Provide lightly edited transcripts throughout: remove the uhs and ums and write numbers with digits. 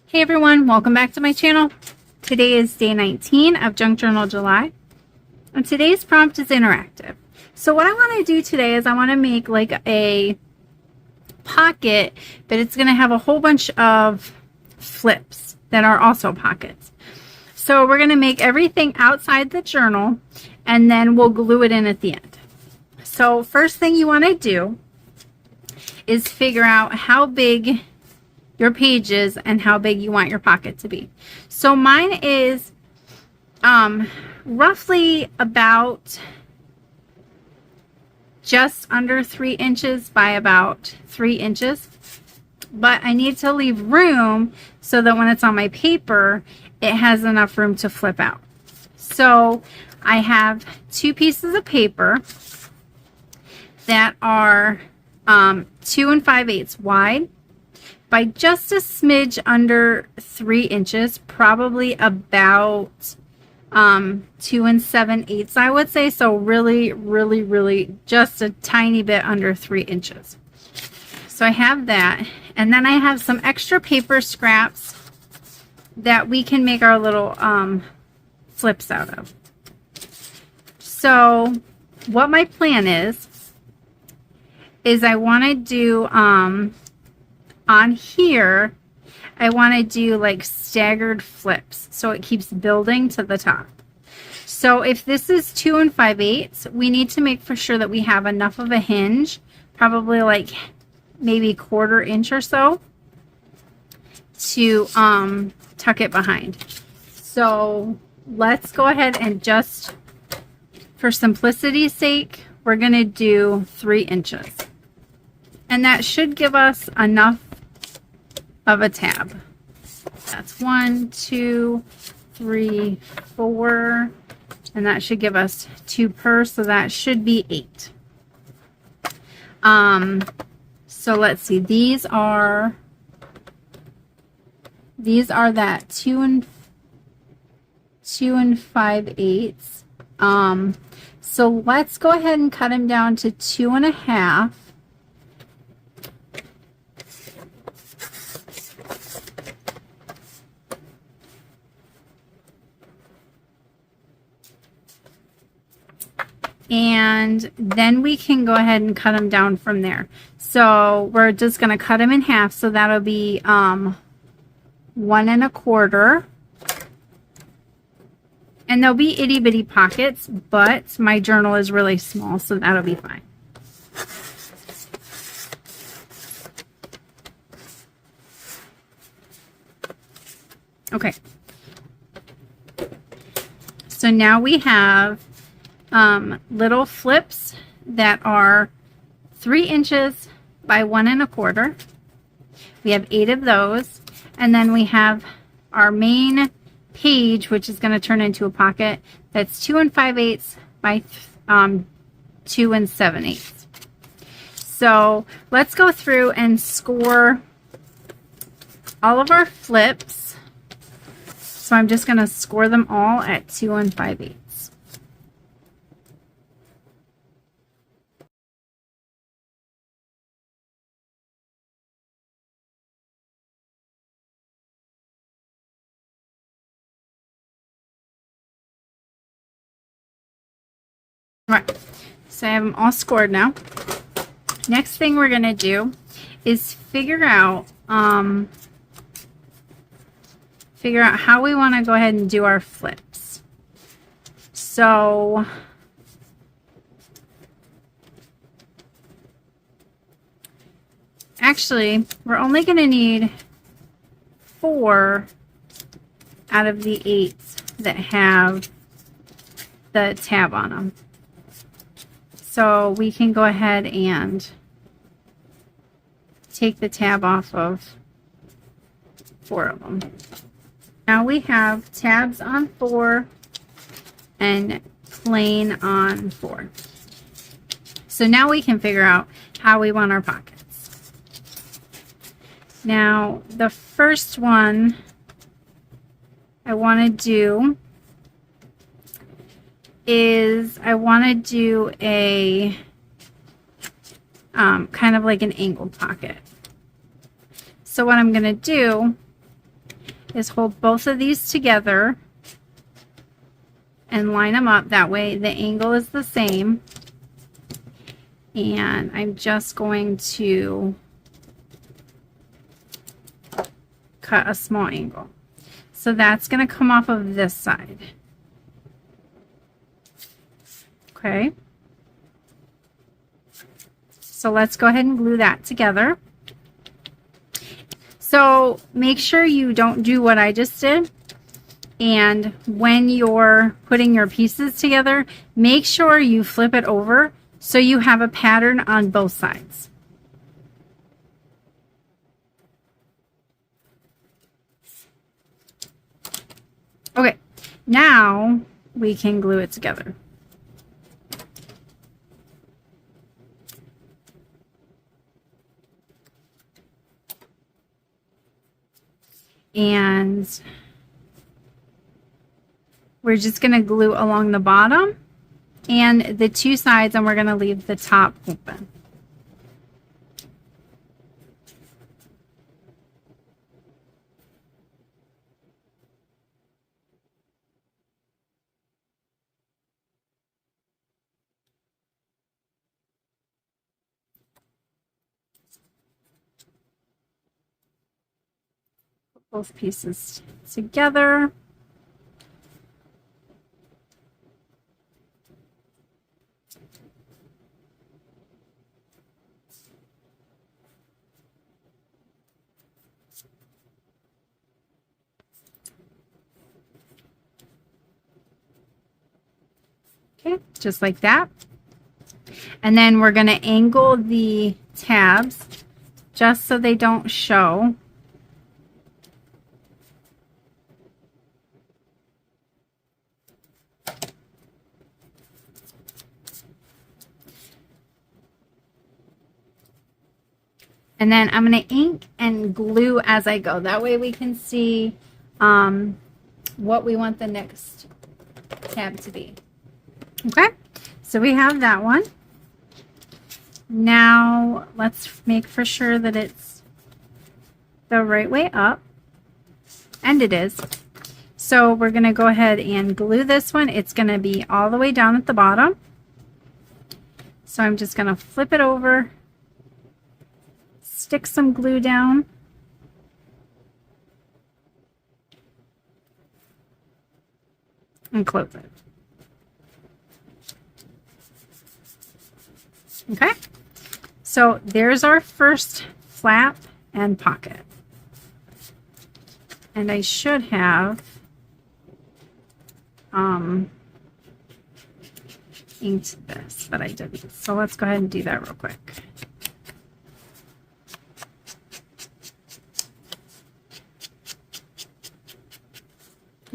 Hey everyone, welcome back to my channel. Today is day 19 of Junk Journal July, and today's prompt is interactive. So what I want to do today is I want to make like a pocket, but it's going to have a whole bunch of flips that are also pockets. So we're going to make everything outside the journal, and then we'll glue it in at the end. So first thing you want to do is figure out how big your pages and how big you want your pocket to be. So mine is roughly about just under 3 inches by about 3 inches, but I need to leave room so that when it's on my paper it has enough room to flip out. So I have 2 pieces of paper that are 2 5/8 wide by just a smidge under 3 inches, probably about 2 7/8, I would say. So really just a tiny bit under 3 inches. So I have that, and then I have some extra paper scraps that we can make our little flips out of. So what my plan is I want to do on here, I want to do like staggered flips so it keeps building to the top. So if this is 2 5/8, we need to make for sure that we have enough of a hinge, probably like maybe 1/4 inch or so, to tuck it behind. So let's go ahead and just, for simplicity's sake, we're going to do 3 inches. And that should give us enough of a tab. That's 1, 2, 3, 4, and that should give us 2 per, so that should be 8. So let's see, these are that 2 5/8. So let's go ahead and cut them down to 2 1/2. And then we can go ahead and cut them down from there. So we're just going to cut them in half. So that'll be 1 1/4. And they'll be itty bitty pockets, but my journal is really small, so that'll be fine. Okay. So now we have little flips that are 3 inches by 1 1/4. We have 8 of those, and then we have our main page, which is going to turn into a pocket that's 2 5/8 by 2 7/8. So let's go through and score all of our flips. So I'm just going to score them all at 2 5/8. Right, so I have them all scored now. Next thing we're going to do is figure out how we want to go ahead and do our flips. So actually, we're only going to need 4 out of the 8 that have the tab on them. So we can go ahead and take the tab off of 4 of them. Now we have tabs on 4 and plain on 4. So now we can figure out how we want our pockets. Now the first one I want to do is I want to do a kind of like an angled pocket. So what I'm going to do is hold both of these together and line them up. That way the angle is the same. And I'm just going to cut a small angle. So that's going to come off of this side. Okay. So let's go ahead and glue that together. So make sure you don't do what I just did. And when you're putting your pieces together, make sure you flip it over so you have a pattern on both sides. Okay, now we can glue it together. And we're just going to glue along the bottom and the two sides, and we're going to leave the top open. Put both pieces together. Okay, just like that. And then we're going to angle the tabs just so they don't show. And then I'm going to ink and glue as I go. That way we can see what we want the next tab to be. Okay, so we have that one. Now let's make for sure that it's the right way up. And it is. So we're going to go ahead and glue this one. It's going to be all the way down at the bottom. So I'm just going to flip it over, stick some glue down, and close it. Okay, so there's our first flap and pocket. And I should have inked this, but I didn't. So let's go ahead and do that real quick.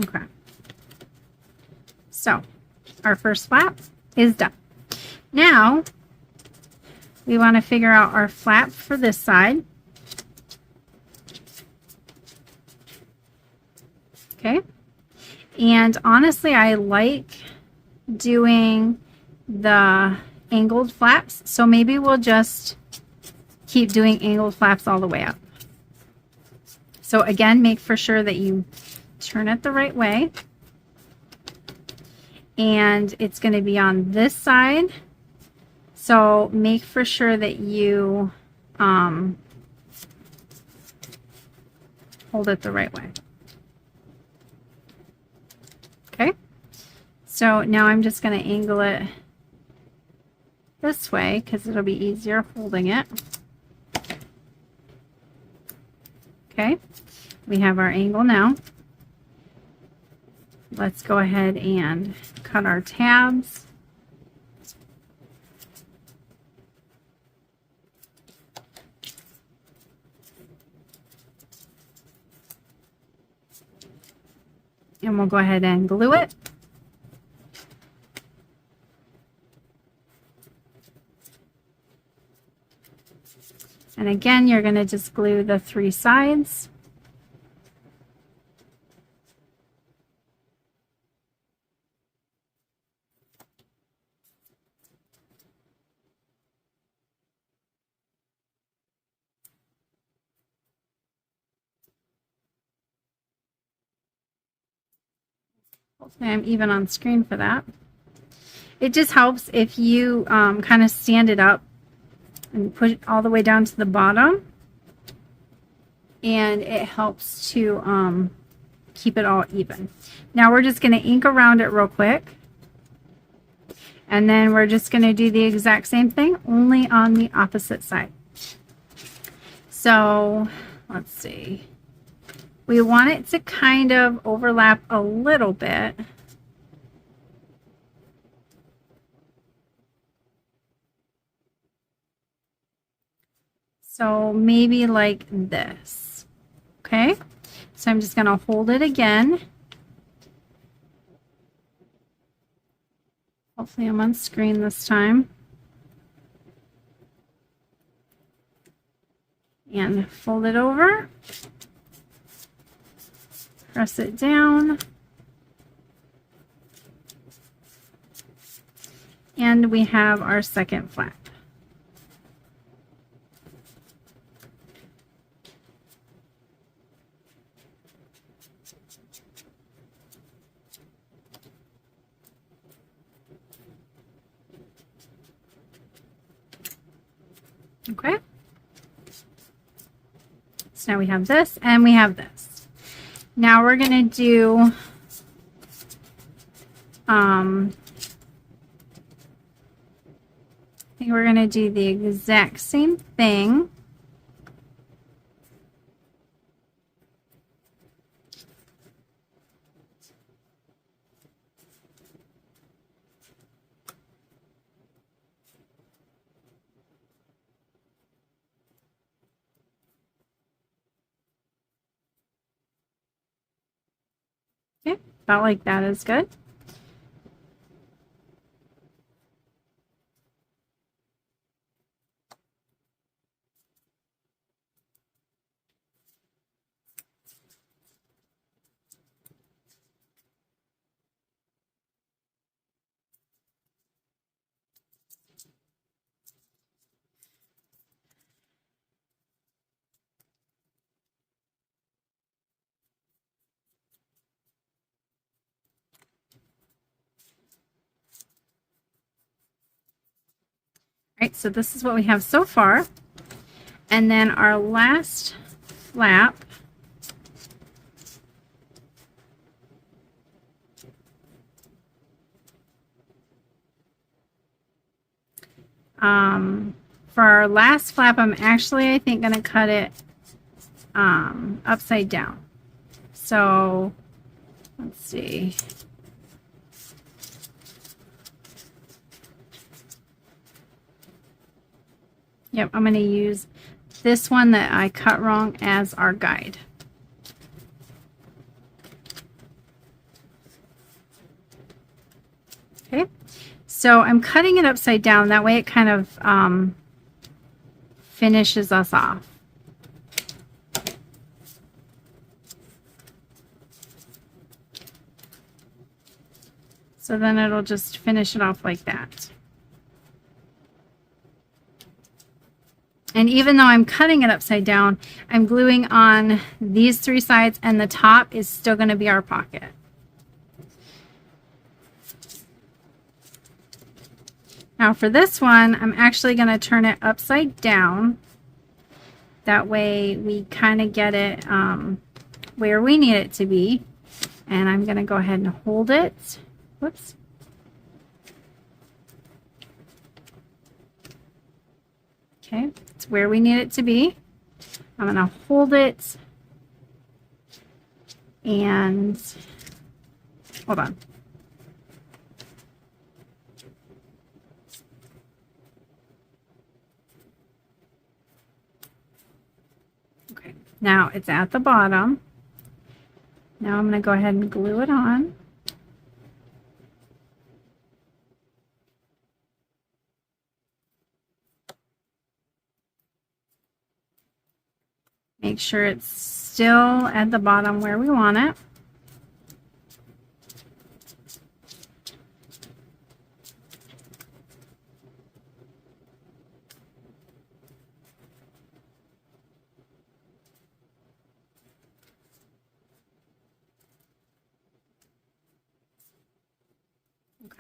Okay. So our first flap is done. Now we want to figure out our flap for this side. Okay. And honestly, I like doing the angled flaps. So maybe we'll just keep doing angled flaps all the way up. So again, make for sure that you turn it the right way. And it's going to be on this side. So make for sure that you hold it the right way. Okay. So now I'm just going to angle it this way because it'll be easier holding it. Okay. We have our angle now. Let's go ahead and cut our tabs. And we'll go ahead and glue it. And again, you're going to just glue the three sides. Hopefully I'm even on screen for that. It just helps if you kind of stand it up and push it all the way down to the bottom. And it helps to keep it all even. Now we're just going to ink around it real quick. And then we're just going to do the exact same thing, only on the opposite side. So let's see. We want it to kind of overlap a little bit. So maybe like this. Okay. So I'm just going to hold it again. Hopefully I'm on screen this time. And fold it over. Press it down. And we have our second flap. Okay. So now we have this and we have this. Now we're going to do I think we're going to do the exact same thing. Okay, about like that is good. Right, so this is what we have so far. And then our last flap, for our last flap, I'm actually, I think, going to cut it upside down. So let's see. Yep, I'm going to use this one that I cut wrong as our guide. Okay, so I'm cutting it upside down. That way it kind of finishes us off. So then it'll just finish it off like that. And even though I'm cutting it upside down, I'm gluing on these three sides, and the top is still going to be our pocket. Now for this one, I'm actually going to turn it upside down. That way we kind of get it where we need it to be. And I'm going to go ahead and hold it. Whoops. Okay, it's where we need it to be. I'm going to hold it and hold on. Okay, now it's at the bottom. Now I'm going to go ahead and glue it on. Make sure it's still at the bottom where we want it.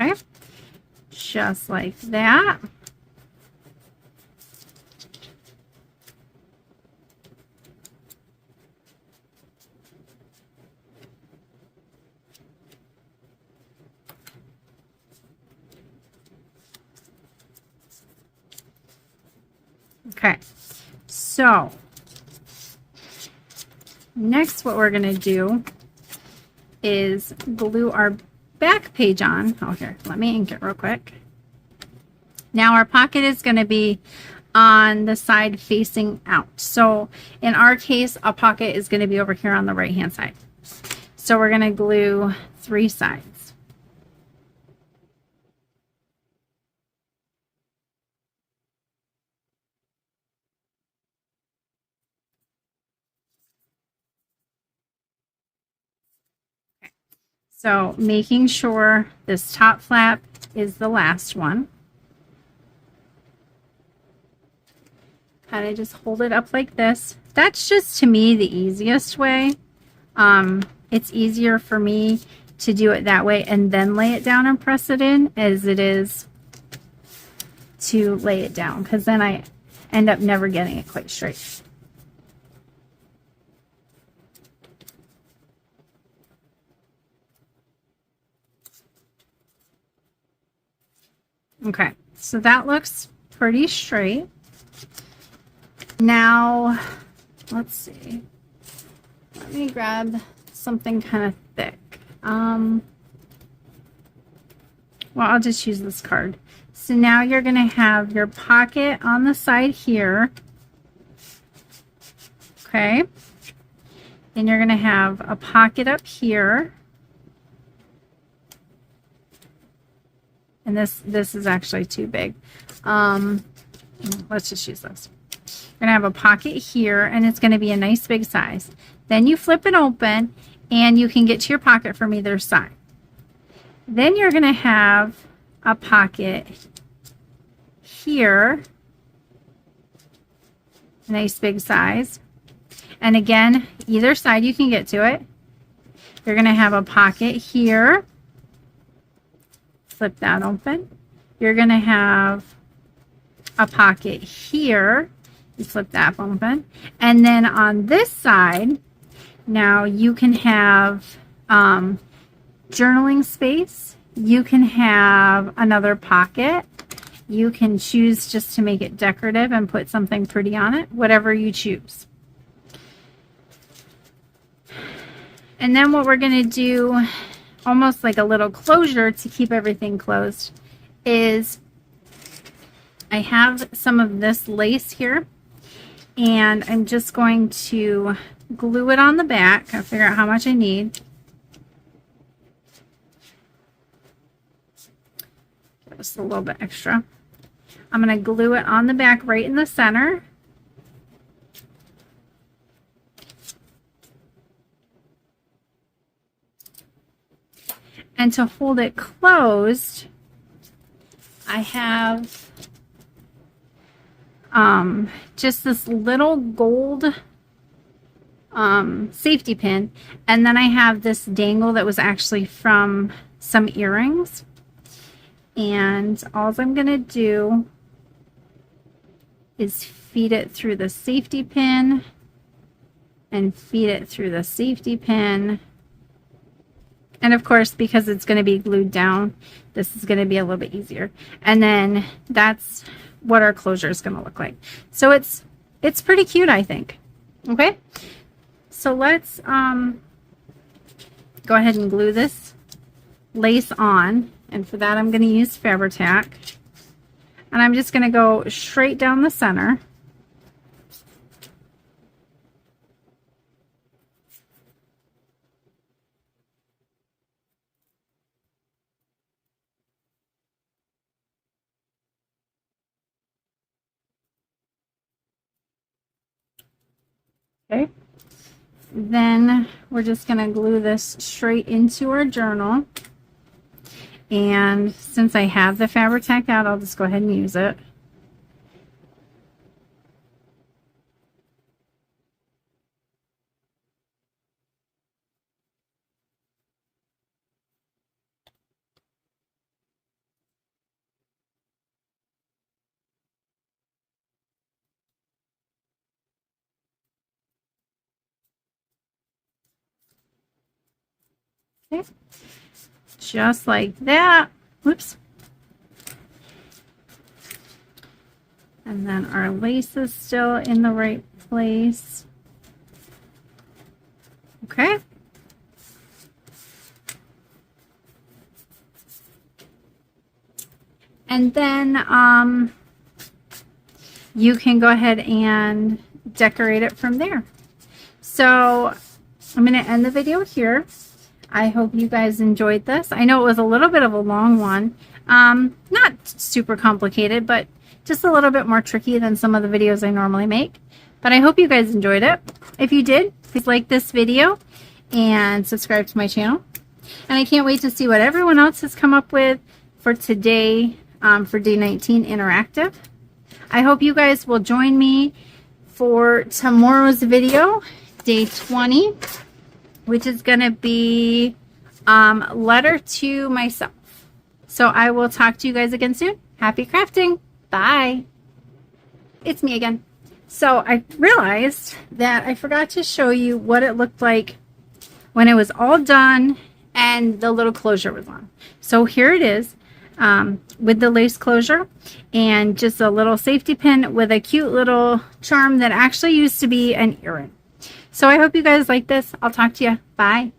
Okay, just like that. Okay, so next what we're going to do is glue our back page on. Oh, here, let me ink it real quick. Now our pocket is going to be on the side facing out. So in our case, a pocket is going to be over here on the right hand side. So we're going to glue 3 sides. So making sure this top flap is the last one. Kind of just hold it up like this. That's just, to me, the easiest way. It's easier for me to do it that way and then lay it down and press it in as it is to lay it down, because then I end up never getting it quite straight. Okay, so that looks pretty straight. Now, let's see. Let me grab something kind of thick. Well, I'll just use this card. So now you're going to have your pocket on the side here. Okay. Then you're going to have a pocket up here. And this is actually too big. Let's just use this. You're going to have a pocket here, and it's going to be a nice big size. Then you flip it open, and you can get to your pocket from either side. Then you're going to have a pocket here, a nice big size. And again, either side you can get to it. You're going to have a pocket here. Flip that open. You're going to have a pocket here. You flip that open. And then on this side, now you can have journaling space. You can have another pocket. You can choose just to make it decorative and put something pretty on it, whatever you choose. And then what we're going to do, almost like a little closure to keep everything closed, is I have some of this lace here, and I'm just going to glue it on the back. I'll figure out how much I need. Just a little bit extra. I'm going to glue it on the back right in the center. And to hold it closed, I have just this little gold safety pin, and then I have this dangle that was actually from some earrings. And all I'm going to do is feed it through the safety pin and feed it through the safety pin. And of course, because it's going to be glued down, this is going to be a little bit easier. And then that's what our closure is going to look like. So it's pretty cute, I think. Okay, so let's go ahead and glue this lace on. And for that, I'm going to use Fabri-Tac. And I'm just going to go straight down the center. Okay. Then we're just going to glue this straight into our journal. And since I have the Fabri-Tac out, I'll just go ahead and use it. Okay. Just like that. Whoops. And then our lace is still in the right place. Okay. And then you can go ahead and decorate it from there. So I'm going to end the video here. I hope you guys enjoyed this. I know it was a little bit of a long one. Not super complicated, but just a little bit more tricky than some of the videos I normally make. But I hope you guys enjoyed it. If you did, please like this video and subscribe to my channel. And I can't wait to see what everyone else has come up with for today, for day 19 interactive. I hope you guys will join me for tomorrow's video, day 20, which is going to be letter to myself. So I will talk to you guys again soon. Happy crafting. Bye. It's me again. So I realized that I forgot to show you what it looked like when it was all done and the little closure was on. So here it is with the lace closure and just a little safety pin with a cute little charm that actually used to be an earring. So I hope you guys like this. I'll talk to you. Bye.